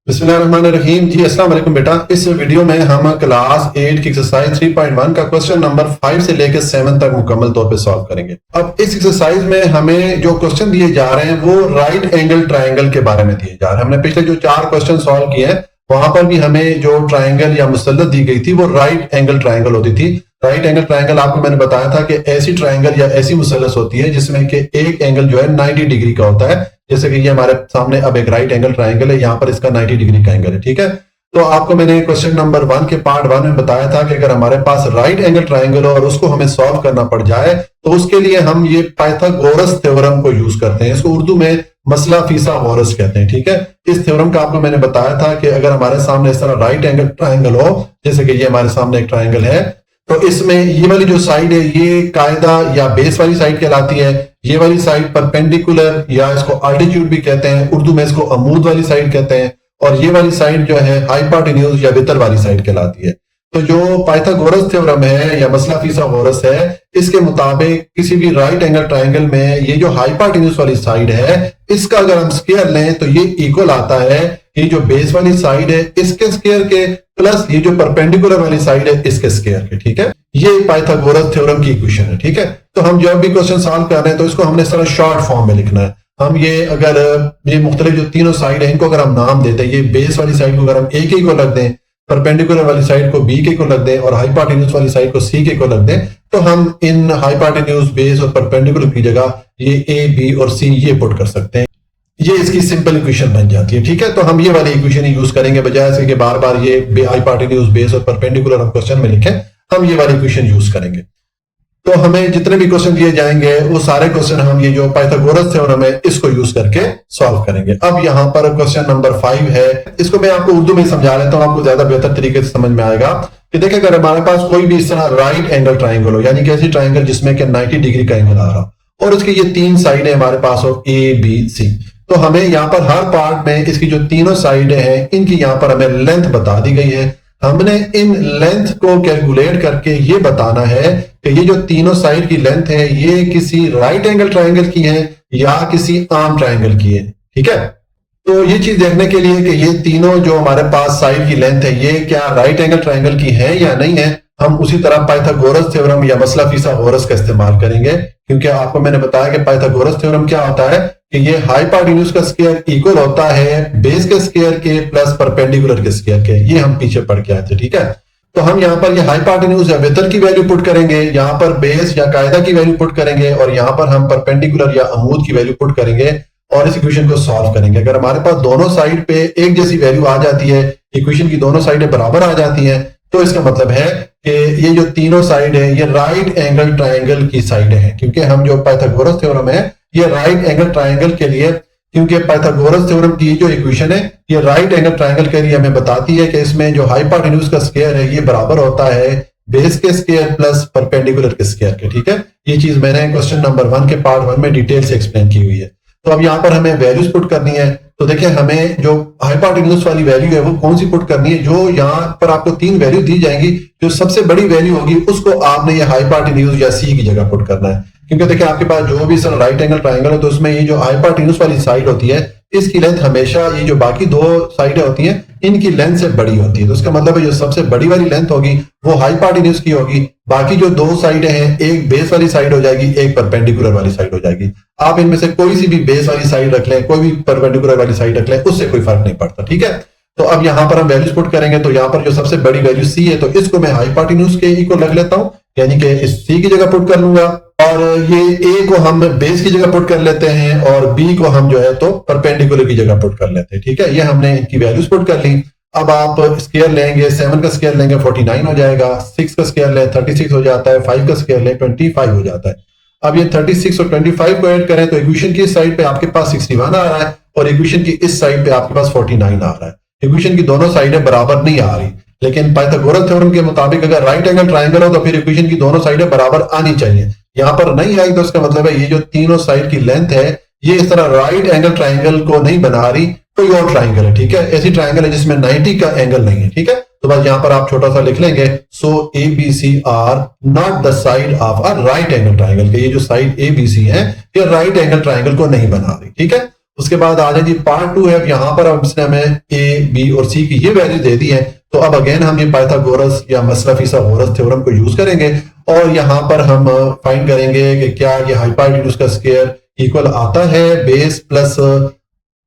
बिस्मिल्लाहिर्रहमानिर्रहीम जी। अस्सलाम वालेकुम बेटा। इस वीडियो में हम क्लास 8 की एक्सरसाइज 3.1 का क्वेश्चन नंबर 5 से लेकर 7 तक मुकम्मल तौर पे सॉल्व करेंगे। अब इस एक्सरसाइज में हमें जो क्वेश्चन दिए जा रहे हैं वो राइट एंगल ट्रायंगल के बारे में दिए जा रहे हैं। हमने पिछले जो 4 क्वेश्चन सॉल्व किए हैं वहां पर भी हमें जो ट्रायंगल या मुसल्लत दी गई थी वो राइट एंगल ट्रायंगल होती थी। राइट एंगल ट्रायंगल आपको मैंने बताया था कि ऐसी ट्रायंगल या ऐसी मुसल्लत होती है जिसमें कि एक एंगल जो है 90 डिग्री का होता है। जैसे कि ये हमारे सामने अब एक राइट एंगल ट्रायंगल है, यहाँ पर इसका 90 डिग्री का एंगल है। ठीक है, तो आपको मैंने क्वेश्चन नंबर 1 के पार्ट 1 में बताया था कि अगर हमारे पास राइट एंगल ट्रायंगल हो और उसको हमें सॉल्व करना पड़ जाए तो उसके लिए हम ये पाइथागोरस थ्योरम को यूज करते हैं। इसको उर्दू में मसला फीसागोरस कहते हैं। ठीक है, इस थ्योरम का आपको मैंने बताया था कि अगर हमारे सामने इस तरह राइट एंगल ट्रायंगल हो, जैसे कि ये हमारे सामने एक ट्रायंगल है, तो इसमें ये वाली जो साइड है ये कायदा या बेस वाली साइड कहलाती है। ये वाली साइड परपेंडिकुलर या इसको अल्टीट्यूड भी कहते हैं, उर्दू में इसको अमूद वाली साइड कहते हैं। और ये वाली साइड जो है हाइपोटेन्यूज या वितर वाली साइड कहलाती है। तो जो पाइथागोरस थ्योरम है या मसला फीसागोरस है, इसके मुताबिक किसी भी राइट एंगल ट्रायंगल में ये जो हाइपोटेन्यूज वाली साइड है इसका अगर हम स्क्वायर लें तो ये इक्वल आता है ये जो बेस वाली साइड है इसके स्क्वायर के प्लस ये जो परपेंडिकुलर वाली साइड है इसके स्क्वायर के। ठीक है, ये पाइथागोरस थ्योरम की इक्वेशन है। ठीक है, तो हम जब भी क्वेश्चन सॉल्व कर रहे हैं तो इसको हमने इस तरह शॉर्ट फॉर्म में लिखना है। हम ये अगर ये मुख्तलिफ जो तीनों साइड है इनको अगर हम नाम देते हैं, ये बेस वाली साइड को अगर हम ए के को रख दें, परपेंडिकुलर वाली साइड को बी के को रख दें और हाइपोटेन्यूज वाली साइड को सी के को रख दें, तो हम इन हाइपोटेन्यूज, बेस और परपेंडिकुलर की जगह ये ए बी और सी ये पुट कर सकते हैं। ये इसकी सिंपल इक्वेशन बन जाती है। ठीक है, तो हम ये वाली इक्वेशन यूज करेंगे बजाय से कि बार बार ये हाइपोटेन्यूज, बेस और परपेंडिकुलर हम क्वेश्चन में लिखें, हम ये वाली इक्वेशन यूज करेंगे। तो हमें जितने भी क्वेश्चन दिए जाएंगे वो सारे क्वेश्चन हम ये जो पाइथागोरस थ्योरम है इसको यूज करके सॉल्व करेंगे। अब यहाँ पर क्वेश्चन नंबर 5 है, इसको मैं आपको उर्दू में समझा लेता हूँ, आपको ज्यादा बेहतर तरीके से समझ में आएगा। कि देखिए, अगर हमारे पास कोई भी इस तरह राइट एंगल ट्राइंगल हो, यानी कि ऐसी ट्राइंगल जिसमें कि 90 डिग्री का एंगल आ रहा और उसकी ये 3 साइडें हमारे पास हो ए बी सी, तो हमें यहाँ पर हर पार्ट में इसकी जो तीनों साइडें हैं इनकी यहाँ पर हमें लेंथ बता दी गई है। हमने इन लेंथ को कैलकुलेट करके ये बताना है कि ये जो तीनों साइड की लेंथ है ये किसी राइट एंगल ट्रायंगल की है या किसी आर्म ट्रायंगल की है। ठीक है, तो ये चीज देखने के लिए कि ये तीनों जो हमारे पास साइड की लेंथ है ये क्या राइट एंगल ट्रायंगल की है या नहीं है, हम उसी तरह पाइथागोरस थ्योरम या मसला फीसागोरस का इस्तेमाल करेंगे। क्योंकि आपको मैंने बताया कि पाइथागोरस थ्योरम क्या होता है कि ये हाइपोटेन्यूज का स्क्वायर इक्वल होता है बेस के स्क्वायर के प्लस परपेंडिकुलर के स्क्वायर के। ये हम पीछे पढ़ के आए थे। ठीक है, तो हम यहाँ पर ये हाइपोटेन्यूज या वितर की वैल्यू पुट करेंगे, यहाँ पर बेस या कायदा की वैल्यू पुट करेंगे और यहाँ पर हम परपेंडिकुलर या अमूद की वैल्यू पुट करेंगे और इस इक्वेशन को सॉल्व करेंगे। अगर हमारे पास दोनों साइड पे एक जैसी वैल्यू आ जाती है, इक्वेशन की दोनों साइडें बराबर आ जाती हैं, तो इसका मतलब है कि ये जो तीनों साइड है ये राइट एंगल ट्रायंगल की साइड है। क्योंकि हम जो पाइथागोरस थ्योरम है ये राइट एंगल ट्रायंगल के लिए, क्योंकि पाइथागोरस थ्योरम की जो इक्वेशन है ये राइट एंगल ट्रायंगल के लिए हमें बताती है कि इसमें जो हाइपोटेन्यूज का स्क्वायर है ये बराबर होता है बेस के स्क्वायर प्लस परपेंडिकुलर के स्क्वायर के। ठीक है, ये चीज मैंने क्वेश्चन नंबर 1 के पार्ट 1 में डिटेल से एक्सप्लेन की हुई है। तो अब यहाँ पर हमें वैल्यूज पुट करनी है। तो देखिए, हमें जो हाइपोटेन्यूज वाली वैल्यू है वो कौन सी पुट करनी है, जो यहाँ पर आपको 3 वैल्यू दी जाएंगी, जो सबसे बड़ी वैल्यू होगी उसको आपने ये हाइपोटेन्यूज या सी की जगह पुट करना है। क्योंकि देखिए, आपके पास जो भी सर राइट एंगल ट्रायंगल है तो उसमें ये जो हाइपोटेन्यूज वाली साइड होती है इसकी लेंथ हमेशा ये जो बाकी 2 साइडें होती हैं इनकी लेंथ से बड़ी होती है। तो उसका मतलब है जो सबसे बड़ी वाली लेंथ होगी वो हाइपोटेन्यूज की होगी, बाकी जो 2 साइडें हैं एक बेस वाली साइड हो जाएगी, एक परपेंडिकुलर वाली साइड हो जाएगी। आप इनमें से कोई सी भी बेस वाली साइड रख लें, कोई भी परपेंडिकुलर वाली साइड रख लें, उससे कोई फर्क नहीं पड़ता। ठीक है, तो अब यहाँ पर हम वैल्यूज पुट करेंगे। तो यहाँ पर जो सबसे बड़ी वैल्यू सी है तो इसको मैं हाइपोटेन्यूज के इक्वल रख लेता हूं, यानी कि इस सी की जगह पुट कर लूंगा और ये ए को हम बेस की जगह पुट कर लेते हैं और बी को हम जो है तो परपेंडिकुलर की जगह पुट कर लेते हैं। ठीक है, ये हमने इनकी वैल्यूज पुट कर ली। अब आप स्क्वायर लेंगे, 7 का स्क्वायर लेंगे 49 हो जाएगा, 6 का स्क्वायर लें 36 हो जाता है, 5 का स्क्वायर लें 25 हो जाता है। अब ये 36 और 25 को ऐड करें तो इक्वेशन की इस साइड पे आपके पास 61 आ रहा है और इक्वेशन की इस साइड पे आपके पास 49 आ रहा है। इक्वेशन की दोनों साइडें बराबर नहीं आ रही, लेकिन पाइथागोरस थ्योरम के मुताबिक अगर राइट एंगल ट्रायंगल हो तो फिर इक्वेशन की दोनों साइडें बराबर आनी चाहिए। यहाँ पर नहीं आई तो इसका मतलब है ये जो तीनों साइड की लेंथ है ये इस तरह राइट एंगल ट्रायंगल को नहीं बना रही, कोई और ट्रायंगल है। ठीक है, ऐसी ट्रायंगल है जिसमें 90 का एंगल नहीं है। ठीक है, तो बस यहाँ पर आप छोटा सा लिख लेंगे, so A B C are not the side of a right angle triangle. ये जो साइड ए बी सी है ये राइट एंगल ट्रायंगल को नहीं बना रही। ठीक है, उसके बाद आ जाए जी पार्ट 2 है। यहाँ पर अब इसने हमें ए बी और सी की ये वैल्यू दे दी है। तो अब अगेन हम ये पाइथागोरस या मसला फिसागोरस थ्योरम को यूज करेंगे और यहाँ पर हम फाइंड करेंगे कि क्या ये हाइपोटेन्यूज का स्क्वायर इक्वल आता है बेस प्लस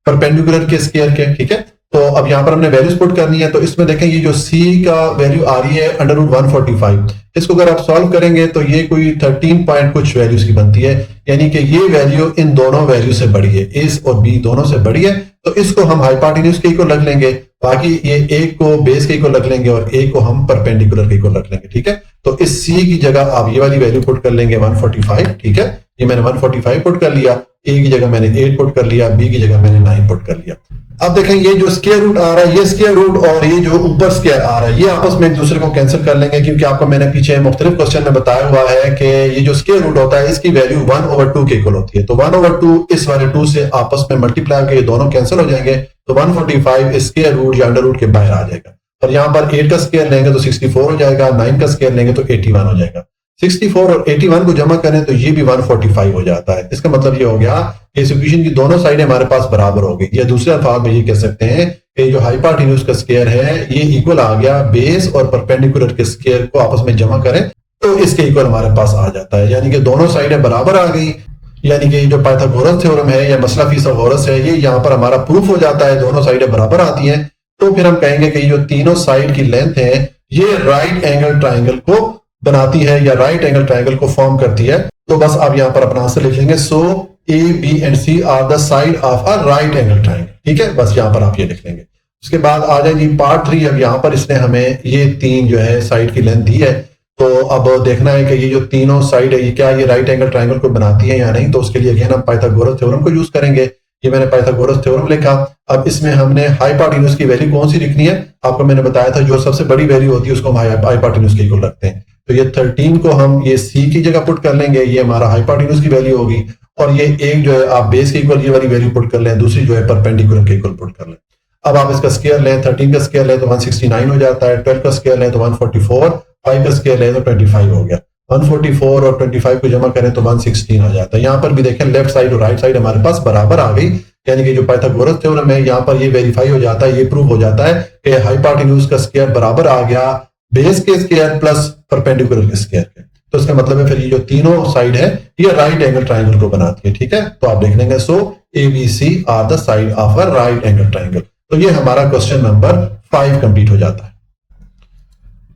परपेंडिकुलर के स्क्वायर के। ठीक है, तो अब यहाँ पर हमने वैल्यूज पुट करनी है। तो इसमें देखें ये जो c का वैल्यू आ रही है √145, इसको अगर आप सॉल्व करेंगे तो ये कोई 13 पॉइंट कुछ वैल्यूज की बनती है, यानी कि ये वैल्यू इन दोनों वैल्यू से बड़ी है, a और b दोनों से बड़ी है। तो इसको हम हाइपोटेन्यूज के इक्वल रख लेंगे, बाकी ये एक को बेस के इक्वल रख लेंगे और एक को हम परपेंडिकुलर के इक्वल रख लेंगे। ठीक है, तो इस c की जगह आप ये वाली वैल्यू पुट कर लेंगे 145। ठीक है, ये मैंने 145 पुट कर लिया, a की जगह मैंने 8 पुट कर लिया, b की जगह मैंने 9 पुट कर लिया। अब देखें ये जो स्क्वायर रूट आ रहा है, ये स्क्वायर रूट और ये जो ऊपर स्क्वायर आ रहा है, ये आपस में एक दूसरे को कैंसिल कर लेंगे, क्योंकि आपको मैंने पीछे मुख्तलिफ क्वेश्चन में बताया हुआ है कि ये जो स्क्वायर रूट होता है इसकी वैल्यू 1/2 के इक्वल होती है। तो 1/2 इस वाले 2 से आपस में मल्टीप्लाई करके दोनों कैंसिल हो जाएंगे, तो 145 स्क्वायर रूट या अंडर रूट के बाहर आ जाएगा। और यहाँ पर 8 का स्क्वायर लेंगे तो 64 हो जाएगा, 9 का स्क्वायर लेंगे तो 81 हो जाएगा। 64 और 81 को जमा करें तो ये भी 145 हो जाता है। इसका मतलब ये हो गया कि इस इक्वेशन की दोनों साइडें हमारे पास बराबर हो गई, या दूसरे अल्फाज में ये कह सकते हैं कि जो हाइपोटेन्यूज का स्क्वायर है ये इक्वल आ गया बेस और परपेंडिकुलर के स्क्वायर को आपस में जमा करें तो इसके इक्वल हमारे पास आ जाता है, यानी कि दोनों साइडें बराबर आ गई। यानी कि जो पाइथागोरस थ्योरम है या मसला फिसागोरस है, ये यहाँ पर हमारा प्रूफ हो जाता है, दोनों साइडें बराबर आती हैं। तो फिर हम कहेंगे कि जो तीनों साइड की लेंथ है ये राइट एंगल ट्राइंगल को बनाती है या राइट एंगल ट्राइंगल को फॉर्म करती है। तो बस आप यहाँ पर अपना आंसर लिख लेंगे, so A B and C are the side of a right angle triangle. ठीक है, बस यहाँ पर आप ये लिख लेंगे। उसके बाद आ जाए जी पार्ट 3। अब यहाँ पर इसने हमें ये 3 जो है साइड की लेंथ दी है, तो अब देखना है कि ये जो तीनों साइड है ये क्या ये राइट एंगल ट्राइंगल को बनाती है या नहीं। तो उसके लिए अगेन हम पाइथागोरस थ्योरम को यूज करेंगे। ये मैंने पाइथागोरस थ्योरम लिखा। अब इसमें हमने हाइपोटेन्यूज की वैल्यू कौन सी लिखनी है, आपको मैंने बताया था जो सबसे बड़ी वैल्यू होती है उसको हम हाइपोटेन्यूज के इक्वल रखते हैं। तो ये 13 को हम ये c की जगह पुट कर लेंगे, ये हमारा हाइपोटेन्यूज की वैल्यू होगी। और ये एक जो है आप बेस के इक्वल ये वाली वैल्यू पुट कर लें, दूसरी जो है परपेंडिकुलर के इक्वल पुट कर लें। अब आप इसका स्क्वायर लें, 13 का स्क्वायर लें तो 169 हो जाता है, 12 का स्क्वायर लें तो 144, 5 का स्क्वायर लें तो 25 हो गया। 144 और 25 को जमा करें तो 116 हो जाता है। यहाँ पर भी देखें लेफ्ट साइड और राइट साइड हमारे पास बराबर आ गई, यानी कि जो पाइथागोरस थ्योरम है यहाँ पर ये वेरीफाई हो जाता है, ये प्रूव हो जाता है कि हाइपोटेन्यूज का स्क्वायर बराबर आ गया बेस के स्क्वायर प्लस परपेंडिकुलर के स्क्वायर के। तो इसका मतलब है फिर ये जो तीनों साइड है ये राइट एंगल ट्राइंगल को बनाती है। ठीक है, तो आप लिख लेंगे so A B C are the side of a right angle triangle. तो ये हमारा क्वेश्चन नंबर 5 कंप्लीट हो जाता है।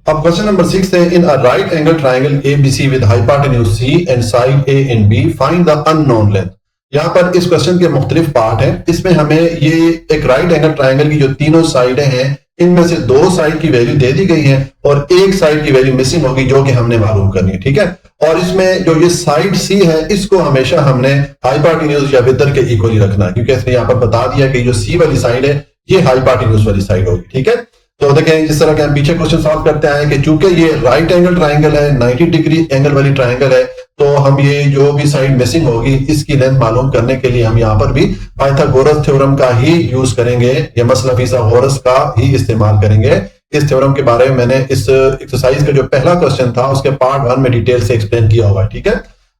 अब क्वेश्चन नंबर 6 है, in a right angle triangle ABC with hypotenuse C and side A and B find the unknown length. यहाँ पर इस क्वेश्चन के मुख्तलिफ पार्ट हैं। इसमें हमें ये एक राइट एंगल ट्राइंगल की जो तीनों साइडें हैं इनमें से 2 साइड की वैल्यू दे दी गई है और एक साइड की वैल्यू मिसिंग होगी जो कि हमने मालूम करनी है। ठीक है, और इसमें जो ये साइड सी है इसको हमेशा हमने हाइपोटेन्यूज या विदर के इक्वल ही रखना है, क्योंकि इसने यहाँ पर बता दिया कि जो सी वाली साइड है ये हाइपोटेन्यूज वाली साइड होगी। ठीक है, तो देखें जिस तरह के हम पीछे क्वेश्चन सॉल्व करते हैं कि चूंकि ये राइट एंगल ट्राइंगल है, 90 डिग्री एंगल वाली ट्राइंगल है, तो हम ये जो भी साइड मिसिंग होगी इसकी लेंथ मालूम करने के लिए हम यहाँ पर भी पाइथागोरस थ्योरम का ही यूज करेंगे या मसला फिसागोरस का ही इस्तेमाल करेंगे। इस थ्योरम के बारे में मैंने इस एक्सरसाइज का जो पहला क्वेश्चन था उसके पार्ट 1 में डिटेल से एक्सप्लेन किया हुआ है। ठीक है,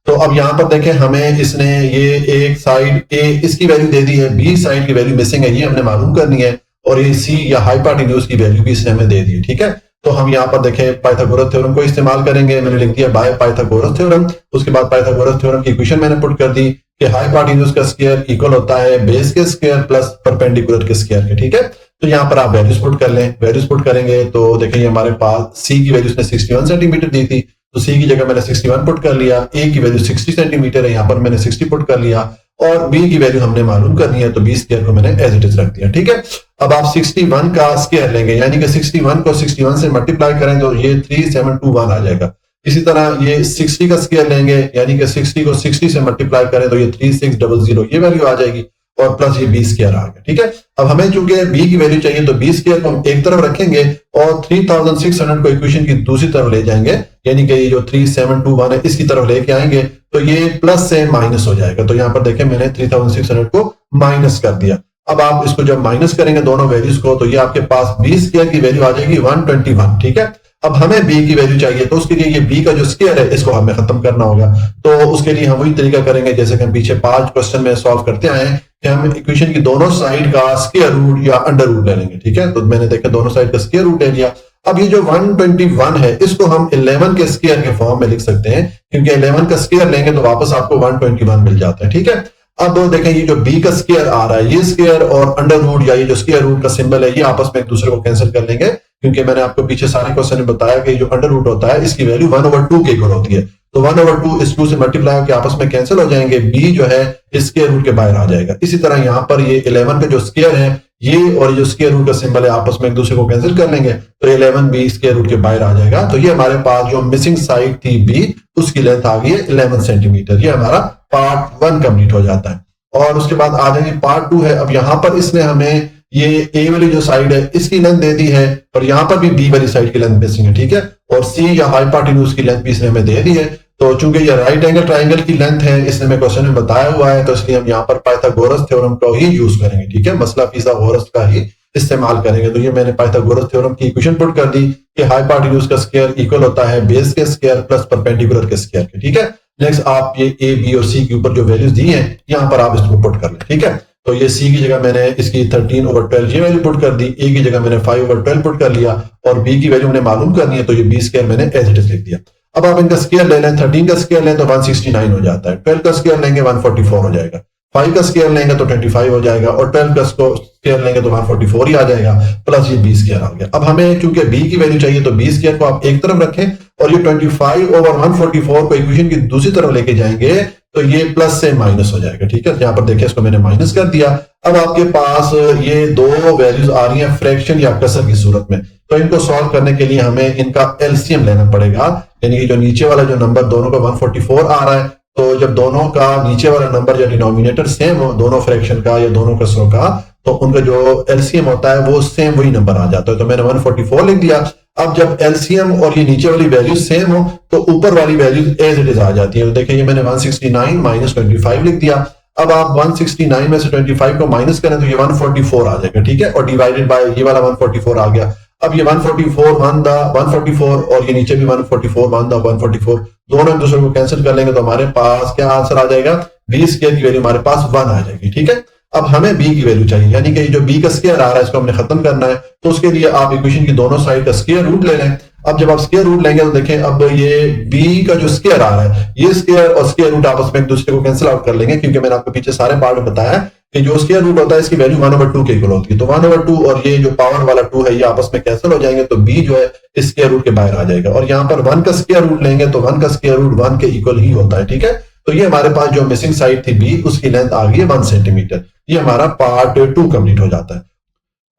तो अब यहाँ पर देखें हमें इसने ये एक साइड ए इसकी वैल्यू दे दी है, बी साइड की वैल्यू मिसिंग है, ये हमने मालूम करनी है, और ये सी या हाइपोटेन्यूज की वैल्यू भी इसने हमें दे दी है। ठीक है, तो हम यहाँ पर देखें पाइथागोरस थ्योरम को इस्तेमाल करेंगे। मैंने लिख दिया बाय पाइथागोरस थ्योरम। उसके बाद पाइथागोरस थ्योरम की इक्वेशन मैंने पुट कर दी कि हाइपोटेन्यूज का स्क्वायर इक्वल होता है बेस के स्क्वायर प्लस परपेंडिकुलर के स्क्वायर के। ठीक है, तो यहाँ पर आप वैल्यूज पुट कर लें। वैल्यूज पुट करेंगे तो देखें हमारे पास सी की वैल्यू उसने 61 सेंटीमीटर दी थी, तो सी की जगह मैंने 61 पुट कर लिया। ए की वैल्यू 60 सेंटीमीटर है, यहाँ पर मैंने 60 पुट कर लिया, और बी की वैल्यू हमने मालूम करनी है तो बी स्क्वायर को मैंने एज इट इज रख दिया। ठीक है, अब आप 61 का स्क्वायर लेंगे, यानी कि 61 को 61 से मल्टीप्लाई करें तो ये 3721 आ जाएगा। इसी तरह ये 60 का स्क्वायर लेंगे, यानी कि 60 को 60 से मल्टीप्लाई करें तो ये 3600 ये वैल्यू आ जाएगी, और प्लस ये बी स्क्वायर आ गया। ठीक है, अब हमें चूंकि बी की वैल्यू चाहिए तो बी स्क्वायर को हम एक तरफ रखेंगे और 3600 को इक्वेशन की दूसरी तरफ ले जाएंगे, यानी कि ये जो 3721 है इसकी तरफ लेके आएंगे तो ये प्लस से माइनस हो जाएगा। तो यहाँ पर देखें मैंने 3600 को माइनस कर दिया। अब आप इसको जब माइनस करेंगे दोनों वैल्यूज को तो ये आपके पास बी स्क्वायर की वैल्यू आ जाएगी 121। ठीक है, अब हमें b की वैल्यू चाहिए, तो उसके लिए ये b का जो स्क्वायर है इसको हमें खत्म करना होगा। तो उसके लिए हम वही तरीका करेंगे जैसे कि हम पीछे 5 क्वेश्चन में सॉल्व करते आए हैं कि हम इक्वेशन की दोनों साइड का स्क्वायर रूट या अंडर रूट ले लेंगे। ठीक है, तो मैंने देखा दोनों साइड का स्क्वायर रूट ले लिया। अब ये जो 121 है इसको हम 11 के स्क्वायर के फॉर्म में लिख सकते हैं, क्योंकि 11 का स्क्वायर लेंगे तो वापस आपको 121 मिल जाता है। ठीक है, अब देखें ये जो b का स्क्वायर आ रहा है, ये स्क्वायर और अंडर रूट या ये जो स्क्वायर रूट का सिंबल है ये आपस में एक दूसरे को कैंसिल कर लेंगे, क्योंकि मैंने आपको पीछे सारे क्वेश्चन में बताया कि जो अंडर रूट होता है इसकी वैल्यू 1/2 के इक्वल होती है। तो 1/2 इस 2 से मल्टीप्लाई होकर आपस में कैंसिल हो जाएंगे, b जो है इस स्क्वायर रूट के बाहर आ जाएगा। इसी तरह यहाँ पर ये 11 का जो स्क्वायर है ये और जो स्क्वायर रूट का सिंबल है आपस में एक दूसरे को कैंसिल कर लेंगे, तो 11 भी स्क्वायर रूट के बाहर आ जाएगा। तो ये हमारे पास जो मिसिंग साइड थी b उसकी लेंथ आ गई है 11 सेंटीमीटर। ये हमारा पार्ट 1 कंप्लीट हो जाता है। और उसके बाद आ जाएंगे पार्ट 2 है। अब यहाँ पर इसने हमें ये ए वाली जो साइड है इसकी लेंथ दे दी है और यहाँ पर भी बी वाली साइड की लेंथ मिसिंग है। ठीक है, और सी या हाइपोटेन्यूज की लेंथ भी इसने हमें दे दी है। तो चूंकि ये राइट एंगल ट्राइंगल की लेंथ है इसने हमें क्वेश्चन में बताया हुआ है, तो इसलिए हम यहाँ पर पाइथागोरस थ्योरम को ही यूज करेंगे। ठीक है, मसला फिसागोरस का ही इस्तेमाल करेंगे। तो ये मैंने पाइथागोरस थ्योरम की इक्वेशन पुट कर दी कि हाइपोटेन्यूज का स्क्वायर इक्वल होता है बेस के स्क्वायर प्लस परपेंडिकुलर के स्क्वायर के। ठीक है, नेक्स्ट आप ये ए बी और सी के ऊपर जो वैल्यूज दी हैं यहाँ पर आप इसको पुट कर लें। ठीक है, तो ये सी की जगह मैंने इसकी 13/12 ये वैल्यू पुट कर दी, ए की जगह मैंने 5/12 पुट कर लिया और बी की वैल्यू मैंने मालूम करनी है, तो ये बी स्क्वायर मैंने एज इट इज लिख दिया। अब आप इनका स्क्वायर ले लें, 13 का स्क्वायर लें तो 169 हो जाता है, 12 का स्क्वायर लेंगे 144 हो जाएगा, 5 का स्क्वायर लेंगे तो 25 हो जाएगा और 12 का स्क्वायर लेंगे तो 144 ही आ जाएगा, प्लस ये बी स्क्वायर आ गया। अब हमें चूंकि बी की वैल्यू चाहिए तो बी स्क्वायर को आप एक तरफ रखें और ये 25/144 को इक्वेशन की दूसरी तरफ लेके जाएंगे तो ये प्लस से माइनस हो जाएगा। ठीक है, यहाँ पर देखिए इसको मैंने माइनस कर दिया। अब आपके पास ये दो वैल्यूज आ रही हैं फ्रैक्शन या कसर की सूरत में, तो इनको सॉल्व करने के लिए हमें इनका एलसीएम लेना पड़ेगा, यानी कि जो नीचे वाला जो नंबर दोनों का 144 आ रहा है, तो जब दोनों का नीचे वाला नंबर या डिनोमिनेटर सेम हो दोनों फ्रैक्शन का या दोनों कसरों का, तो उनका जो एलसीएम होता है वो सेम वही नंबर आ जाता है। तो मैंने 144 लिख दिया। अब जब एलसीएम और ये नीचे वाली वैल्यू सेम हो तो ऊपर वाली वैल्यू एज इट इज आ जाती है। तो देखिए ये मैंने 169 माइनस 25 लिख दिया। अब आप 169 में से 25 को माइनस करें तो ये 144 आ जाएगा। ठीक है, और डिवाइडेड बाय ये वाला 144 आ गया। अब ये 144 और ये नीचे भी 144 दोनों एक दूसरे को कैंसिल कर लेंगे तो हमारे पास क्या आंसर आ जाएगा, बी स्क्वायर की वैल्यू हमारे पास 1 आ जाएगी। ठीक है, अब हमें b की वैल्यू चाहिए, यानी कि जो b का स्क्वायर आ रहा है इसको हमने खत्म करना है, तो उसके लिए आप इक्वेशन की दोनों साइड का स्क्वायर रूट ले लें। अब जब आप स्क्वायर रूट लेंगे तो देखें अब ये b का जो स्क्वायर आ रहा है ये स्क्वायर और स्क्वायर रूट आपस में एक दूसरे को कैंसिल आउट कर लेंगे, क्योंकि मैंने आपको पीछे सारे पार्ट में बताया कि जो स्क्वायर रूट होता है इसकी वैल्यू 1/2 के इक्वल होती है। तो 1/2 और ये जो पावर वाला 2 है ये आपस में कैंसिल हो जाएंगे, तो b जो है इस स्क्वायर रूट के बाहर आ जाएगा। और यहाँ पर 1 का स्क्वायर रूट लेंगे तो 1 का स्क्वायर रूट 1 के इक्वल ही होता है। ठीक है, तो ये हमारे पास जो मिसिंग साइड थी b उसकी लेंथ आ गई है 1 सेंटीमीटर। ये हमारा पार्ट 2 कंप्लीट हो जाता है।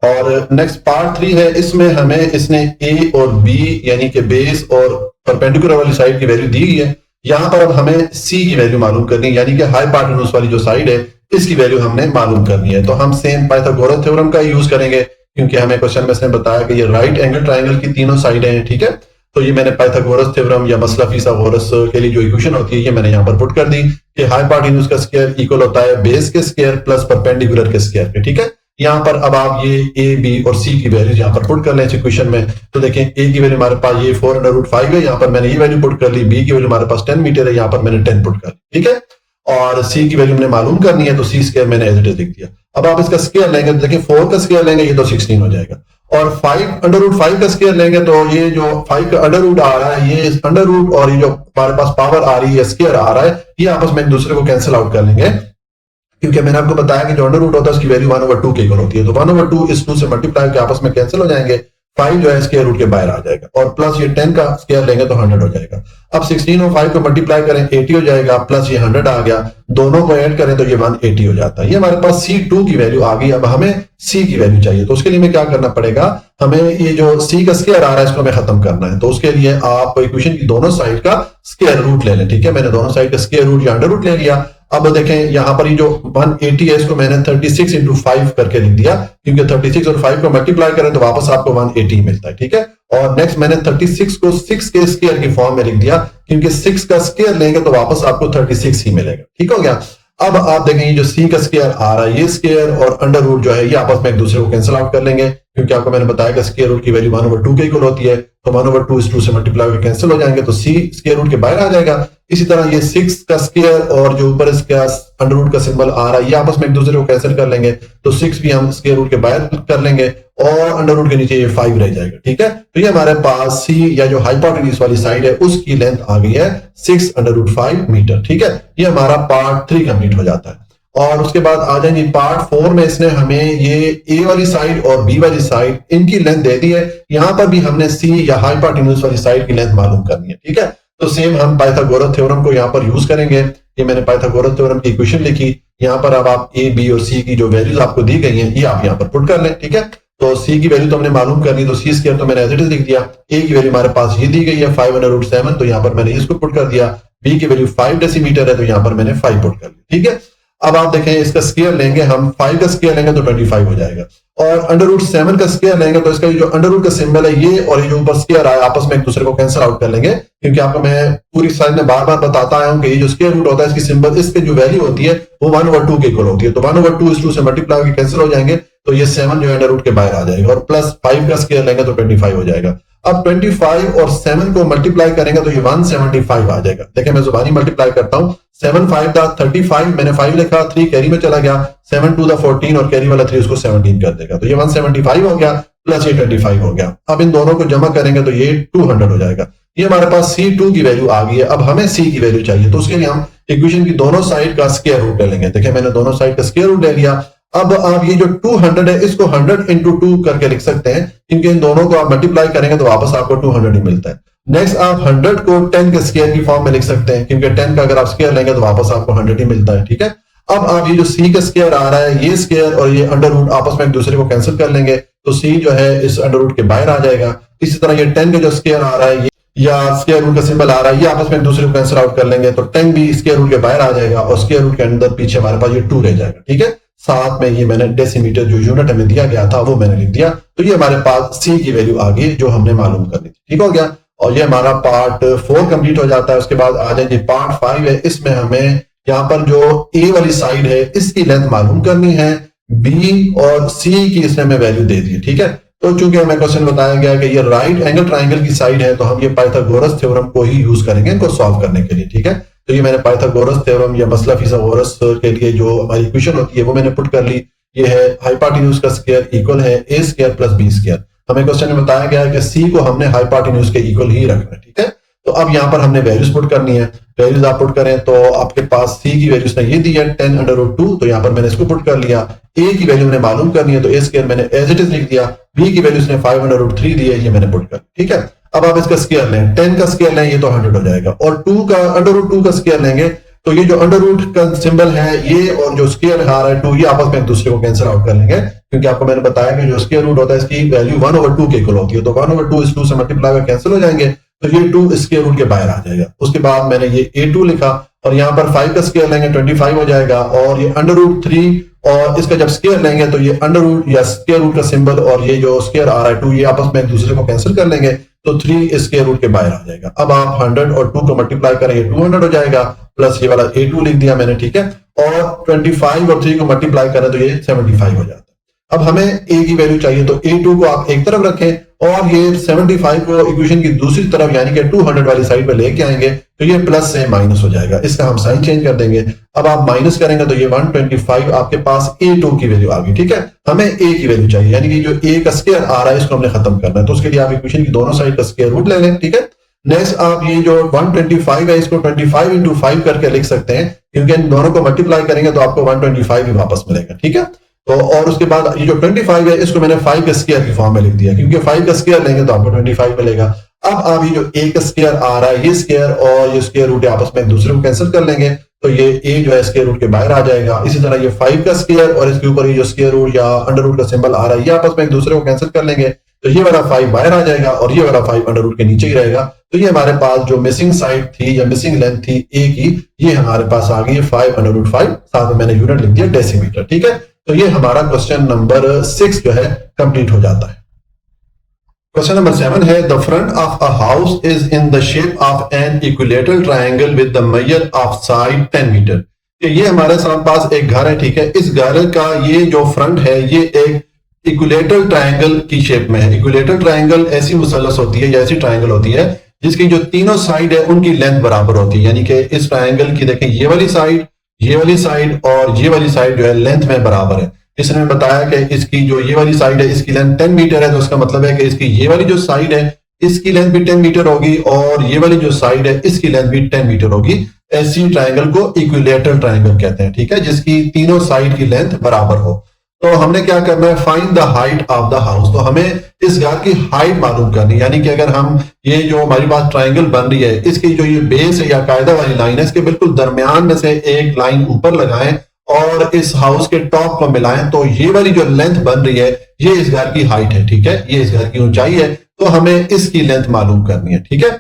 और नेक्स्ट पार्ट 3 है, इसमें हमें इसने a और b यानी कि बेस और परपेंडिकुलर वाली साइड की वैल्यू दी है। यहाँ पर अब हमें c की वैल्यू मालूम करनी है, यानी कि हाइपोटेन्यूज वाली जो साइड है इसकी वैल्यू हमने मालूम करनी है। तो हम सेम पाइथागोरस थ्योरम का यूज करेंगे, क्योंकि हमें क्वेश्चन में इसने बताया कि ये राइट एंगल ट्राइंगल की तीनों साइडें हैं। ठीक है, तो ये मैंने पाइथागोरस थ्योरम या मसला फिसागोरस के लिए जो इक्वेशन होती है ये मैंने यहाँ पर पुट कर दी कि हाइपोटेन्यूज का स्क्वायर इक्वल होता है बेस के स्क्वायर प्लस परपेंडिकुलर के स्क्वायर के। ठीक है, यहाँ पर अब आप ये a b और c की वैल्यूज यहाँ पर पुट कर लें इस इक्वेशन में। तो देखें a की वैल्यू हमारे पास ये 4/5 है, यहाँ पर मैंने ये वैल्यू पुट कर ली। b की वैल्यू हमारे पास 10 मीटर है, यहाँ पर मैंने 10 पुट कर ली। ठीक है, और c की वैल्यू मैंने मालूम करनी है तो c स्क्वायर मैंने एज इट इज लिख दिया। अब आप इसका स्क्वायर लेंगे तो देखिए 4 का स्क्वायर लेंगे ये तो 16 हो जाएगा, और 5/5 का स्क्वायर लेंगे तो ये जो 5 का अंडर रूट आ रहा है ये अंडर रूट और ये जो हमारे पास पावर आ रही है स्क्वायर आ रहा है ये आपस में एक दूसरे को कैंसिल आउट कर लेंगे, क्योंकि मैंने आपको बताया कि जो अंडर रूट होता है उसकी वैल्यू 1/2 के इक्वल होती है। तो 1/2 इस 2 से मल्टीप्लाई के आपस में कैंसिल हो जाएंगे, 5 जो है स्क्वायर रूट के बाहर आ जाएगा और प्लस ये 10 का स्क्वायर लेंगे तो 100 हो जाएगा। अब 16 और 5 को मल्टीप्लाई करें 80 हो जाएगा, प्लस ये 100 आ गया, दोनों को ऐड करें तो ये 180 हो जाता है। ये हमारे पास C2 की वैल्यू आ गई। अब हमें C की वैल्यू चाहिए, तो उसके लिए हमें क्या करना पड़ेगा, हमें ये जो C का स्क्वायर आ रहा है इसको हमें खत्म करना है। तो उसके लिए आप इक्वेशन की दोनों साइड का स्क्वायर रूट ले लें। ठीक है, मैंने दोनों साइड का स्क्वायर रूट या अंडर रूट ले लिया। अब देखें यहाँ पर ये जो 180 है इसको मैंने 36 × 5 करके लिख दिया, क्योंकि 36 और 5 को मल्टीप्लाई करें तो वापस आपको 180 मिलता है। ठीक है, और नेक्स्ट मैंने 36 को 6 के स्क्वायर की फॉर्म में लिख दिया, क्योंकि 6 का स्क्वायर लेंगे तो वापस आपको 36 ही मिलेगा। ठीक हो गया। अब आप देखें ये जो C का स्क्वायर आ रहा है ये स्क्वायर और अंडर रूट जो है ये आपस में एक दूसरे को कैंसिल आउट कर लेंगे, क्योंकि आपको मैंने बताया कि स्क्वायर रूट की वैल्यू 1/2 के इक्वल होती है। तो 1/2 से मल्टीप्लाई होकर कैंसिल हो जाएंगे, तो सी स्क्वायर रूट के बाहर आ जाएगा। इसी तरह ये 6 का स्क्वायर और जो ऊपर इसका अंडर रूट का सिंबल आ रहा है, ये आपस में एक दूसरे को कैंसिल कर लेंगे, तो 6 भी हम स्क्वायर रूट के बाहर कर लेंगे और अंडर रूट के नीचे ये 5 रह जाएगा। ठीक है, तो ये हमारे पास सी या जो हाइपोटेन्यूज वाली साइड है उसकी लेंथ आ गई है 6√5 मीटर। ठीक है, ये हमारा पार्ट 3 कंप्लीट हो जाता है। और उसके बाद आ जाएंगे पार्ट 4 में। इसने हमें ये ए वाली साइड और बी वाली साइड इनकी लेंथ दे दी है। यहां पर भी हमने सी या हाइपोटेन्यूज वाली साइड की लेंथ मालूम करनी है। ठीक है, तो सेम हम पाइथागोरस थ्योरम को यहाँ पर यूज करेंगे। ये मैंने पाइथागोरस थ्योरम की इक्वेशन लिखी, यहाँ पर अब आप ए बी और सी की जो वैल्यूज आपको दी गई हैं ये आप यहाँ पर पुट कर लें। ठीक है, तो सी की वैल्यू तो हमने मालूम करनी, तो सी स्क्वायर तो मैंने एज इट इज लिख दिया। ए की वैल्यू हमारे पास ये दी गई है 5/7, तो यहाँ पर मैंने इसको पुट कर दिया। बी की वैल्यू 5 डेसीमीटर है, तो यहाँ पर मैंने 5 पुट कर दिया। ठीक है, अब आप देखें इसका स्क्वायर लेंगे हम, 5 का स्क्वायर लेंगे तो 25 हो जाएगा, और √7 का स्क्वायर लेंगे तो इसका जो अंडर रूट का सिंबल है ये और ये जो ऊपर स्क्वायर आया आपस में एक दूसरे को कैंसिल आउट कर लेंगे। क्योंकि आपको मैं पूरी साइड में बार बार बताता आया हूं कि ये जो स्क्वायर रूट होता है इसकी सिंबल, इसकी जो वैल्यू होती है वो 1/2 के इक्वल होती है, तो 1/2 से मल्टीप्लाई होकर कैंसिल हो जाएंगे, तो ये 7 जो है अंडर रूट के बाहर आ जाएगा, और प्लस 5 का स्क्वायर लेंगे तो 25 हो जाएगा। अब 25 और 7 को मल्टीप्लाई करेंगे तो ये 175 आ जाएगा। देखिए मैं जुबानी मल्टीप्लाई करता हूं, 7 5 था 35, मैंने 5 लिखा, 3 कैरी में चला गया, 7 2 14 और कैरी वाला 3 उसको 17 कर देगा, तो ये 175 हो गया प्लस ये 25 हो गया। अब इन दोनों को जमा करेंगे तो ये 200 हो जाएगा। ये हमारे पास C2 की वैल्यू आ गई है। अब हमें C की वैल्यू चाहिए, तो उसके लिए हम इक्वेशन की दोनों साइड का स्क्वायर रूट ले लेंगे। देखिए मैंने दोनों साइड का स्क्वायर रूट ले लिया। अब आप ये जो 200 है इसको 100 into 2 करके लिख सकते हैं, क्योंकि इन दोनों को आप मल्टीप्लाई करेंगे तो वापस आपको 200 ही मिलता है। नेक्स्ट आप 100 को 10 के स्क्वायर की फॉर्म में लिख सकते हैं, क्योंकि 10 का अगर आप स्क्वायर लेंगे तो वापस आपको 100 ही मिलता है। ठीक है, अब आप ये जो C का स्क्वायर आ रहा है, ये स्क्वायर और ये अंडर रूट आपस में एक दूसरे को कैंसिल कर लेंगे, तो C जो है इस अंडर रूट के बाहर आ जाएगा। इसी तरह ये 10 का जो स्क्वायर आ रहा है या स्क्वायर रूट का सिंबल आ रहा है, ये आपस में एक दूसरे को कैंसिल आउट कर लेंगे, तो 10 भी स्क्वायर रूट के बाहर आ जाएगा और स्क्वायर रूट के अंदर पीछे हमारे पास ये 2 रह जाएगा। ठीक है, साथ में ये मैंने डेसीमीटर जो यूनिट हमें दिया गया था वो मैंने लिख दिया, तो ये हमारे पास C की वैल्यू आ गई जो हमने मालूम करनी थी। ठीक हो गया, और ये हमारा पार्ट 4 कंप्लीट हो जाता है। उसके बाद आ जाए पार्ट 5 है। इसमें हमें यहाँ पर जो A वाली साइड है इसकी लेंथ मालूम करनी है, B और C की इसने हमें वैल्यू दे दी। ठीक है, तो चूंकि हमें क्वेश्चन बताया गया कि ये राइट एंगल ट्राइंगल की साइड है, तो हम ये पाइथागोरस थ्योरम को ही यूज करेंगे इनको सॉल्व करने के लिए। ठीक है, तो ये मैंने पाइथागोरस थ्योरम या मसला फिथागोरस के लिए जो हमारी इक्वेशन होती है वो मैंने पुट कर ली। ये है हाइपोटेन्यूज का स्क्वायर इक्वल है A square plus B square. हमें क्वेश्चन में बताया गया है कि C को हमने हाइपोटेन्यूज के इक्वल ही रखना है। ठीक है, तो अब यहाँ पर हमने वैल्यूज पुट करनी है। वैल्यूज आप पुट करें तो आपके पास C की वैल्यूज ने ये दी है 10√2, तो यहाँ पर मैंने इसको पुट कर लिया। A की वैल्यू मैंने मालूम करनी है, तो A स्क्वायर मैंने एज इट इज लिख दिया। B की वैल्यूज ने 5√3 दी है, ये मैंने पुट कर। ठीक है, अब आप इसका स्क्वायर लें, 10 का स्क्वायर लें ये तो 100 हो जाएगा, और 2 का √2 का स्क्वायर लेंगे तो ये जो अंडर रूट का सिंबल है ये और जो स्क्वायर आ रहा है 2, ये आपस में एक दूसरे को कैंसिल आउट कर लेंगे, क्योंकि आपको मैंने बताया कि जो स्क्वायर रूट होता है इसकी वैल्यू 1/2 के इक्वल होती है, तो 1/2 इस 2 से मल्टीप्लाई में कैंसिल हो जाएंगे, तो ये 2 स्क्वायर रूट के बाहर आ जाएगा। उसके बाद मैंने ये A2 लिखा, और यहाँ पर 5 का स्क्वायर लेंगे 25 हो जाएगा, और ये √3 और इसका जब स्क्वायर लेंगे तो ये अंडर रूट या स्क्वायर रूट का सिंबल और ये जो स्क्वायर आ रहा है 2, ये आपस में एक दूसरे को कैंसिल कर लेंगे, तो 3 स्क्वायर रूट के बाहर आ जाएगा। अब आप 100 और 2 को मल्टीप्लाई करेंगे 200 हो जाएगा, प्लस ये वाला A2 लिख दिया मैंने। ठीक है, और 25 और 3 को मल्टीप्लाई करें तो ये 75 हो जाता है। अब हमें A की वैल्यू चाहिए, तो A2 को आप एक तरफ रखें और ये 75 को इक्वेशन की दूसरी तरफ यानी कि 200 वाली साइड पे लेके आएंगे, तो ये प्लस से माइनस हो जाएगा। इसका हम साइन चेंज कर देंगे। अब आप माइनस करेंगे तो ये 125 आपके पास A2 की वैल्यू आ गई। ठीक है, हमें A की वैल्यू चाहिए, यानी कि जो A का स्क्वायर आ रहा है इसको हमने खत्म करना है, तो उसके लिए आप इक्वेशन की दोनों साइड का स्क्वायर रूट ले लें। ठीक है, नेक्स्ट आप ये जो 125 है इसको 25 into 5 करके लिख सकते हैं, क्योंकि इन दोनों को मल्टीप्लाई करेंगे तो आपको 125 ही वापस मिलेगा। ठीक है, तो और उसके बाद ये जो 25 है इसको मैंने 5 के स्क्वायर की फॉर्म में लिख दिया, क्योंकि 5 का स्क्वायर लेंगे तो आपको 25 मिलेगा। अब आप ये जो A का स्क्वायर आ रहा है, ये स्क्वायर और ये स्क्वायर रूट आपस में एक दूसरे को कैंसिल कर लेंगे, तो ये A जो है स्क्वायर रूट के बाहर आ जाएगा। इसी तरह ये 5 का स्क्वायर और इसके ऊपर ये जो स्क्वायर रूट या अंडर रूट का सिंबल आ रहा है, ये आपस में एक दूसरे को कैंसिल कर लेंगे, तो ये वाला 5 बाहर आ जाएगा और ये वाला 5 अंडर रूट के नीचे ही रहेगा। तो ये हमारे पास जो मिसिंग साइड थी या मिसिंग लेंथ थी A की, ये हमारे पास आ गई है 5/5, साथ में मैंने यूनिट लिख दिया डेसीमीटर। ठीक है, तो ये हमारा क्वेश्चन नंबर 6 जो है कंप्लीट हो जाता है। क्वेश्चन नंबर 7 है, the front of a house is in the shape of an equilateral triangle with the measure of side 10 metre. ये हमारे पास एक घर है। ठीक है, इस घर का ये जो फ्रंट है ये एक इक्विलेटरल ट्रायंगल की शेप में है। इक्विलेटरल ट्रायंगल ऐसी मुसल्लस होती है या ऐसी ट्रायंगल होती है जिसकी जो तीनों साइड है उनकी लेंथ बराबर होती है, यानी कि इस ट्रायंगल की देखें ये वाली साइड और ये वाली साइड जो है लेंथ में बराबर है। इसने बताया कि इसकी जो ये वाली साइड है इसकी लेंथ 10 मीटर है, तो उसका मतलब है कि इसकी ये वाली जो साइड है इसकी लेंथ भी 10 मीटर होगी और ये वाली जो साइड है इसकी लेंथ भी 10 मीटर होगी। ऐसी ट्रायंगल को इक्विलेटरल ट्रायंगल कहते हैं, ठीक है, जिसकी तीनों साइड की लेंथ बराबर हो। तो हमने क्या करना है, find the height of the house. तो हमें इस घर की हाइट मालूम करनी है, यानी कि अगर हम ये जो हमारी पास ट्रायंगल बन रही है इसकी जो ये बेस है या कायदा वाली लाइन है इसके बिल्कुल दरमियान में से एक लाइन ऊपर लगाएं और इस हाउस के टॉप को मिलाएं, तो ये वाली जो लेंथ बन रही है ये इस घर की हाइट है, ठीक है, ये इस घर की ऊंचाई है, तो हमें इसकी लेंथ मालूम करनी है, ठीक है।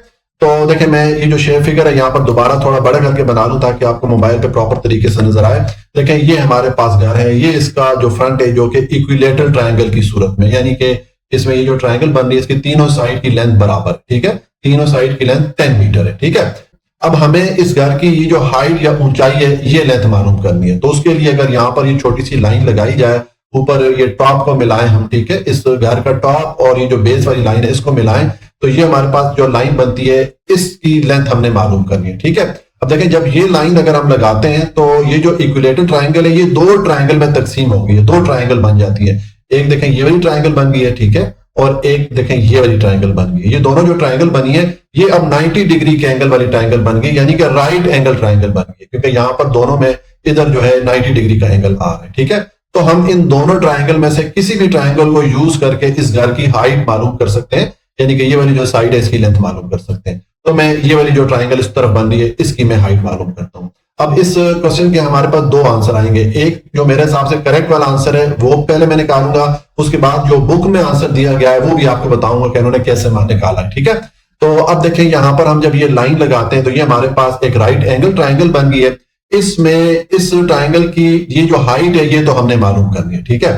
तो देखें मैं ये जो शेप फिगर है यहाँ पर दोबारा थोड़ा बड़ा करके बना लूं ताकि आपको मोबाइल पे प्रॉपर तरीके से नजर आए। देखें ये हमारे पास घर है, ये इसका जो फ्रंट है जो कि इक्विलेटरल ट्रायंगल की सूरत में, यानी कि इसमें ये जो ट्रायंगल बन रही है इसकी तीनों साइड की लेंथ बराबर, ठीक है, तीनों साइड की लेंथ 10 मीटर है, ठीक है। अब हमें इस घर की ये जो हाइट या ऊंचाई है ये लेंथ मालूम करनी है, तो उसके लिए अगर यहाँ पर ये छोटी सी लाइन लगाई जाए, ऊपर ये टॉप को मिलाएं हम, ठीक है, इस घर का टॉप और ये जो बेस वाली लाइन है इसको मिलाएं, तो ये हमारे पास जो लाइन बनती है इसकी लेंथ हमने मालूम करनी है, ठीक है। अब देखें जब ये लाइन अगर हम लगाते हैं तो ये जो इक्विलेटरल ट्रायंगल है ये दो ट्रायंगल में तकसीम होगी, दो ट्रायंगल बन जाती है। एक देखें ये वाली ट्रायंगल बन गई है, ठीक है, और एक देखें ये वाली ट्रायंगल बन गई है। ये दोनों जो ट्रायंगल बनी है ये अब 90 डिग्री के एंगल वाली ट्रायंगल बन गई, यानी कि राइट एंगल ट्रायंगल बन गई, क्योंकि यहाँ पर दोनों में इधर जो है 90 डिग्री का एंगल आ रहा है, ठीक है। तो हम इन दोनों ट्रायंगल में से किसी भी ट्रायंगल को यूज करके इस घर की हाइट मालूम कर सकते हैं, यानी कि ये वाली जो साइड है इसकी लेंथ मालूम कर सकते हैं। तो मैं ये वाली जो ट्रायंगल इस तरफ बन रही है इसकी मैं हाइट मालूम करता हूं। अब इस क्वेश्चन के हमारे पास दो आंसर आएंगे, एक जो मेरे हिसाब से करेक्ट वाला आंसर है वो पहले मैं निकालूंगा, उसके बाद जो बुक में आंसर दिया गया है वो भी आपको बताऊंगा कि उन्होंने कैसे निकाला है, ठीक है। तो अब देखें यहां पर हम जब ये लाइन लगाते हैं तो ये हमारे पास एक राइट एंगल ट्रायंगल बन गई है। इसमें इस ट्रायंगल की ये जो हाइट है ये तो हमने मालूम करनी है, ठीक है।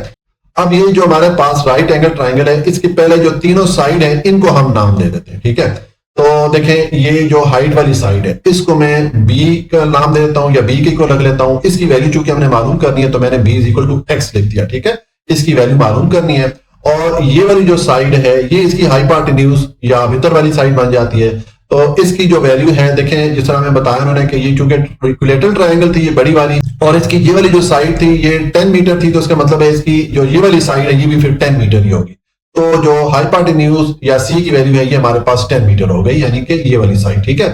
अब ये जो हमारे पास राइट एंगल ट्रायंगल है इसके पहले जो तीनों साइड है इनको हम नाम दे देते हैं, ठीक है। तो देखें ये जो हाइट वाली साइड है इसको मैं बी का नाम दे देता हूं या बी के को रख लेता हूं। इसकी वैल्यू चूंकि हमने मालूम करनी है तो मैंने B is equal to X लिख दिया, ठीक है, इसकी वैल्यू मालूम करनी है। और ये वाली जो साइड है ये इसकी हाइपोटेन्यूज या भीतर वाली साइड बन जाती है, तो इसकी जो वैल्यू है देखें जिस तरह मैं बताया उन्होंने कि ये चूंकि इक्विलेटरल ट्रायंगल थी ये बड़ी वाली और इसकी ये वाली जो साइड थी ये 10 मीटर थी, तो इसका मतलब है इसकी जो ये वाली साइड है ये भी फिर 10 मीटर ही होगी। तो जो हाइपोटेन्यूज या सी की वैल्यू है ये हमारे पास 10 मीटर हो गई, यानी कि ये वाली साइड, ठीक है।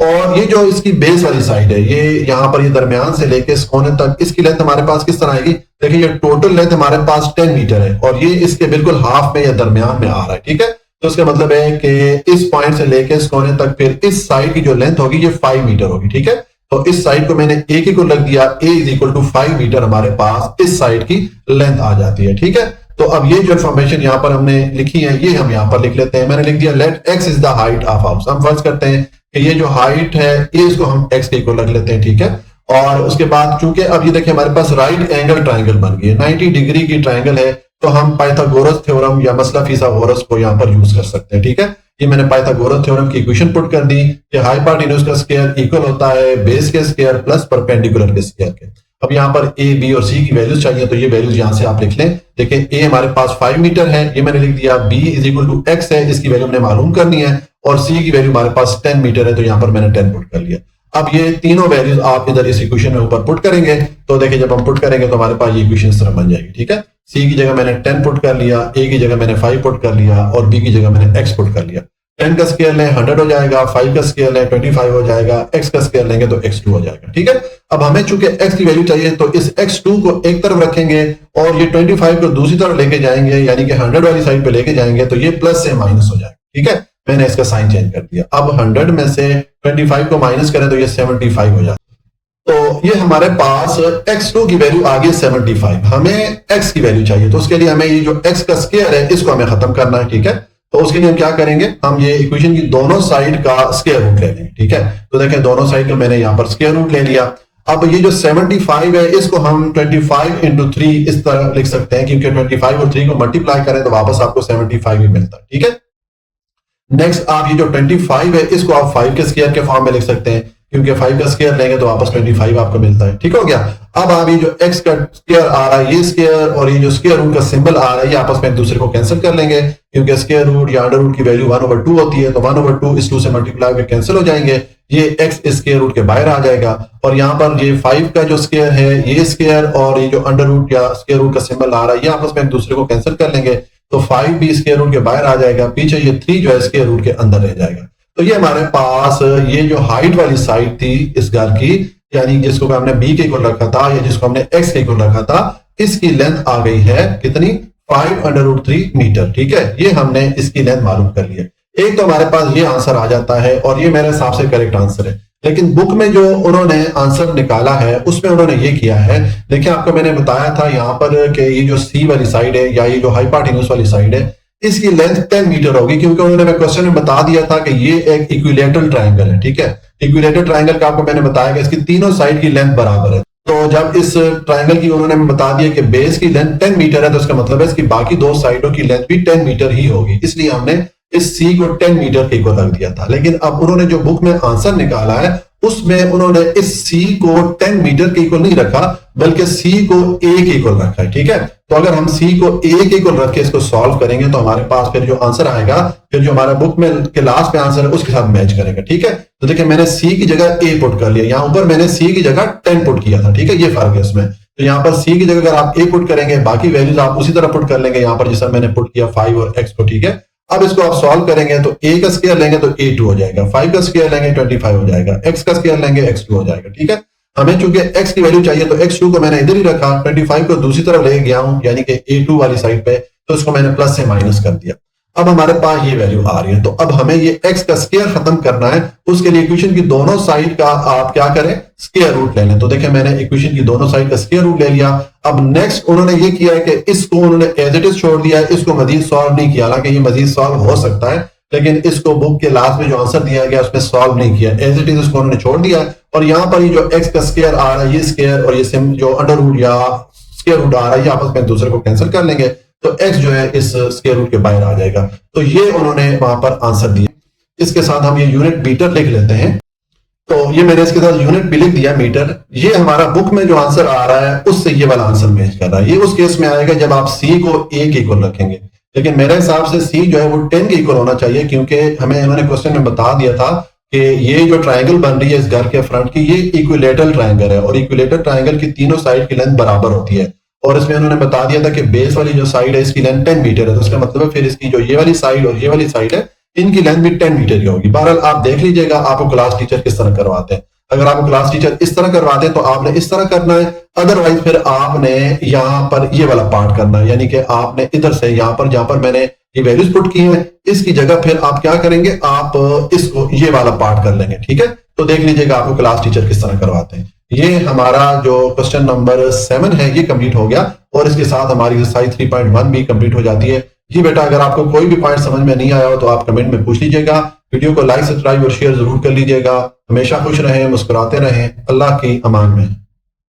और ये जो इसकी बेस वाली साइड है ये यहाँ पर ये दरमियान से लेके इस कोने तक इसकी लेंथ हमारे पास किस तरह आएगी, देखिए ये टोटल लेंथ हमारे पास 10 मीटर है और ये इसके बिल्कुल हाफ में या दरमियान में आ रहा है, ठीक है। तो इसका मतलब है कि इस पॉइंट से लेके इस कोने तक फिर इस साइड की जो लेंथ होगी ये 5 मीटर होगी, ठीक है। तो इस साइड को मैंने ए की को लग दिया, ए इज इक्वल टू 5 मीटर हमारे पास इस साइड की लेंथ आ जाती है, ठीक है। तो अब ये जो इन्फॉर्मेशन यहाँ पर हमने लिखी है ये हम यहाँ पर लिख लेते हैं। मैंने लिख दिया let X is the height of house. हम फर्ज करते हैं कि ये जो हाइट है ये इसको हम एक्स के को लग लेते हैं, ठीक है। और उसके बाद चूंकि अब ये देखिए हमारे पास राइट एंगल ट्रायंगल बन गई है, 90 डिग्री की ट्रायंगल है, तो हम पाइथागोरस थ्योरम या मसला फिसागोरस को यहाँ पर यूज कर सकते हैं, ठीक है। ये मैंने पाइथागोरस थ्योरम की इक्वेशन पुट कर दी कि हाइपोटेन्यूज का स्क्वायर इक्वल होता है बेस के स्क्वायर प्लस परपेंडिकुलर के स्क्वायर के। अब यहाँ पर ए बी और सी की वैल्यूज चाहिए तो ये वैल्यूज यहाँ से आप लिख लें। देखिए ए हमारे पास 5 मीटर है ये मैंने लिख दिया, B is equal to X है इसकी वैल्यू हमने मालूम करनी है, और सी की वैल्यू हमारे पास 10 मीटर है तो यहाँ पर मैंने 10 पुट कर लिया। अब ये तीनों वैल्यूज आप इधर इस इक्वेशन में ऊपर पुट करेंगे तो देखिए जब हम पुट करेंगे तो हमारे पास ये इक्वेशन इस तरह बन जाएगी, ठीक है। सी की जगह मैंने 10 पुट कर लिया, ए की जगह मैंने 5 पुट कर लिया और बी की जगह मैंने एक्स पुट कर लिया। 10 का स्क्वायर लें 100 हो जाएगा, 5 का स्क्वायर लें 25 हो जाएगा, x का स्क्वायर लेंगे तो x2 हो जाएगा, ठीक है। अब हमें चूंकि x की वैल्यू चाहिए तो इस x2 को एक तरफ रखेंगे और ये 25 को दूसरी तरफ लेके जाएंगे, यानी कि 100 वाली साइड पे लेके जाएंगे तो ये प्लस से माइनस हो जाएगा, ठीक है। मैंने इसका साइन चेंज कर दिया। अब 100 में से 25 को माइनस करें तो ये 75 हो जाएगा। तो ये हमारे पास x2 की वैल्यू आ गई 75। हमें x की वैल्यू चाहिए तो उसके लिए हमें ये जो x का स्क्वायर है इसको हमें खत्म करना है, ठीक है। तो उसके लिए हम क्या करेंगे, हम ये इक्वेशन की दोनों साइड का स्क्वायर रूट ले लेंगे, ठीक है। तो देखें दोनों साइड का मैंने यहाँ पर स्क्वायर रूट ले लिया। अब ये जो 75 है इसको हम 25 इंटू 3 इस तरह लिख सकते हैं, क्योंकि 25 और 3 को मल्टीप्लाई करें तो वापस आपको 75 ही मिलता है, ठीक है। नेक्स्ट आप ये जो 25 है इसको आप 5 के स्क्वायर के फॉर्म में लिख सकते हैं, क्योंकि 5 का स्क्वायर लेंगे तो वापस 25 आपको मिलता है। ठीक हो गया। अब आप ये जो x का स्क्वायर आ रहा है, ये स्क्वायर और ये जो स्क्वायर रूट का सिंबल आ रहा है, ये आपस में एक दूसरे को कैंसिल कर लेंगे, क्योंकि स्क्वायर रूट या अंडर रूट की वैल्यू 1/2 होती है, तो 1/2 इस 2 से मल्टीप्लाई होकर कैंसिल हो जाएंगे। ये x इस स्क्वायर रूट के बाहर आ जाएगा और यहाँ पर ये 5 का जो स्क्वायर है, ये स्क्वायर और ये जो अंडर रूट या स्क्वायर रूट का सिंबल आ रहा है, ये आपस में एक दूसरे को कैंसिल कर लेंगे, तो 5 भी स्क्वायर रूट के बाहर आ जाएगा, पीछे ये 3 जो है स्क्वायर रूट के अंदर रह जाएगा। तो ये हमारे पास ये जो हाइट वाली साइड थी इस घर की, यानी जिसको हमने b के इक्वल रखा था या जिसको हमने x के इक्वल रखा था, इसकी लेंथ आ गई है कितनी, 5√3 मीटर। ठीक है, ये हमने इसकी लेंथ मालूम कर ली है। एक तो हमारे पास ये आंसर आ जाता है और ये मेरे हिसाब से करेक्ट आंसर है, लेकिन बुक में जो उन्होंने आंसर निकाला है उसमें उन्होंने ये किया है, देखिए आपको मैंने बताया था यहाँ पर कि ये जो सी वाली साइड है या ये जो हाइपोटेन्यूज वाली साइड है, इसकी लेंथ 10 मीटर होगी, क्योंकि उन्होंने क्वेश्चन में बता दिया था कि ये एक इक्विलेटरल ट्रायंगल है। ठीक है, इक्विलेटरल ट्रायंगल का आपको मैंने बताया कि इसकी तीनों साइड की लेंथ बराबर है। तो जब इस ट्रायंगल की उन्होंने बता दिया कि बेस की लेंथ 10 मीटर है, तो इसका मतलब है इसकी बाकी दो साइडों की लेंथ भी 10 मीटर ही होगी, इसलिए हमने इस सी को 10 मीटर के इक्वल रख दिया था। लेकिन अब उन्होंने जो बुक में आंसर निकाला है उसमें उन्होंने इस सी को 10 मीटर के इक्वल नहीं रखा, बल्कि सी को a के इक्वल रखा है। ठीक है, तो अगर हम सी को a के इक्वल रख के इसको सॉल्व करेंगे तो हमारे पास फिर जो आंसर आएगा, फिर जो हमारा बुक में के लास्ट में आंसर है उसके साथ मैच करेगा। ठीक है, तो देखिए मैंने सी की जगह a पुट कर लिया, यहाँ ऊपर मैंने सी की जगह 10 पुट किया था। ठीक है, ये फर्क है इसमें। तो यहाँ पर सी की जगह अगर आप a पुट करेंगे, बाकी वैल्यूज आप उसी तरह पुट कर लेंगे यहाँ पर जैसा मैंने पुट किया 5 और x को। ठीक है, अब इसको आप सॉल्व करेंगे तो a का स्क्वायर लेंगे तो a2 हो जाएगा, 5 का स्क्वायर लेंगे 25 हो जाएगा, x का स्क्वायर लेंगे x2 हो जाएगा। ठीक है, हमें चूंकि x की वैल्यू चाहिए तो x2 को मैंने इधर ही रखा, 25 को दूसरी तरफ ले गया हूं यानी कि a2 वाली साइड पे, तो इसको मैंने प्लस से माइनस कर दिया। अब हमारे पास ये वैल्यू आ रही है, तो अब हमें ये x का स्क्वायर खत्म करना है। उसके लिए इक्वेशन की दोनों साइड का आप क्या करें, स्क्वायर रूट ले लें। तो देखिए मैंने इक्वेशन की दोनों साइड का स्क्वायर रूट ले लिया। अब नेक्स्ट उन्होंने ये किया है कि इसको उन्होंने एज इट इज छोड़ दिया है, इसको मजीद सॉल्व नहीं किया, हालांकि ये मजीद सॉल्व हो सकता है, लेकिन इसको बुक के लास्ट में जो आंसर दिया गया उसमें सॉल्व नहीं किया, एज इट इज इसको उन्होंने छोड़ दिया। और यहाँ पर ये जो x का स्क्वायर आ रहा है, ये स्क्वायर और ये जो अंडर रूट या स्क्वायर रूट आ रहा है, ये आपस में दूसरे को कैंसिल कर लेंगे, तो x जो है इस स्क्वायर रूट के बाहर आ जाएगा। तो ये उन्होंने वहां पर आंसर दिया। इसके साथ हम ये यूनिट मीटर लिख लेते हैं, तो ये मैंने इसके साथ यूनिट भी लिख दिया मीटर। ये हमारा बुक में जो आंसर आ रहा है उससे ये वाला आंसर मैच कर रहा है। ये उस केस में आएगा जब आप c को a के इक्वल रखेंगे, लेकिन मेरे हिसाब से c जो है वो 10 के इक्वल होना चाहिए, क्योंकि हमें इन्होंने क्वेश्चन में बता दिया था कि ये जो ट्रायंगल बन रही है इस घर के फ्रंट की, ये इक्विलेटरल ट्रायंगल है और इक्विलेटरल ट्रायंगल की तीनों साइड की लेंथ बराबर होती है। और इसमें उन्होंने बता दिया था कि बेस वाली जो साइड है इसकी लेंथ 10 मीटर है, तो इसका मतलब है फिर इसकी जो ये वाली साइड और ये वाली साइड है इनकी लेंथ भी 10 मीटर की होगी। बहरहाल आप देख लीजिएगा आपको क्लास टीचर किस तरह करवाते हैं। अगर आपको क्लास टीचर इस तरह करवाते हैं तो आपने इस तरह करना है, अदरवाइज फिर आपने यहाँ पर ये वाला पार्ट करना है, यानी कि आपने इधर से यहाँ पर जहां पर मैंने ये वैल्यूज पुट की हैं इसकी जगह फिर आप क्या करेंगे, आप इसको ये वाला पार्ट कर लेंगे। ठीक है, तो देख लीजिएगा आपको क्लास टीचर किस तरह करवाते हैं। ये हमारा जो क्वेश्चन नंबर 7 है ये कंप्लीट हो गया और इसके साथ हमारी एक्सरसाइज 3.1 भी कंप्लीट हो जाती है। जी बेटा, अगर आपको कोई भी पॉइंट समझ में नहीं आया हो तो आप कमेंट में पूछ लीजिएगा। वीडियो को लाइक, सब्सक्राइब और शेयर जरूर कर लीजिएगा। हमेशा खुश रहें, मुस्कुराते रहें। अल्लाह की अमान में।